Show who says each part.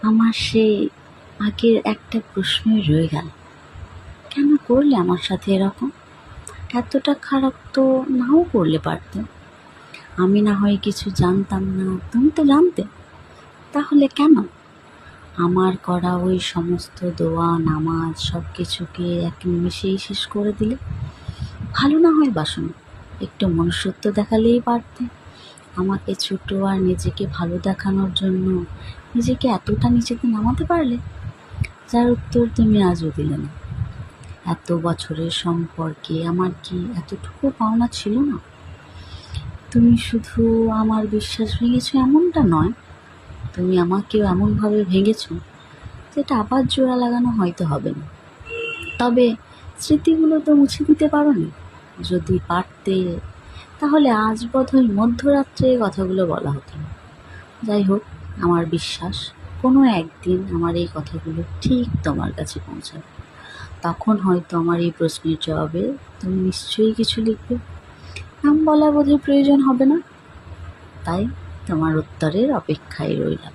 Speaker 1: আমার সেই আগের একটা প্রশ্নই রয়ে গেল, কেন করলে আমার সাথে এরকম? এতটা খারাপ তো নাও করলে পারতে। আমি না হয় কিছু জানতাম না, তুমি তো জানতে, তাহলে কেন আমার করা ওই সমস্ত দোয়া নামাজ সব কিছুকে এক নিমেষেই শেষ করে দিলে? ভালো না হয় বাসন, একটু মনুষ্যত্ব দেখালেই পারতে। আমাকে ছোট আর নিজেকে ভালো দেখানোর জন্য নিজেকে এতটা নিচেতে নামাতে পারলে, যার উত্তর তুমি আজও দিলে না। এত বছরের সম্পর্কে আমার কি এতটুকু পাওনা ছিল না? তুমি শুধু আমার বিশ্বাস ভেঙেছো এমনটা নয়, তুমি আমাকেও এমনভাবে ভেঙেছো যেটা আবার জোড়া লাগানো হয়তো হবে না। তবে স্মৃতিগুলো তো মুছে দিতে পারোনি। যদি পারতে, তাহলে আজ বোধহয় মধ্যরাত্রে এই কথাগুলো বলা হতো না। যাই হোক, আমার বিশ্বাস কোনো একদিন আমার এই কথাগুলো ঠিক তোমার কাছে পৌঁছাবে। তখন হয়তো আমার এই প্রশ্নের জবাবে তুমি নিশ্চয়ই কিছু লিখবে। নাম বলা বোধহয় প্রয়োজন হবে না, তাই তোমার উত্তরের অপেক্ষায় রইলাম।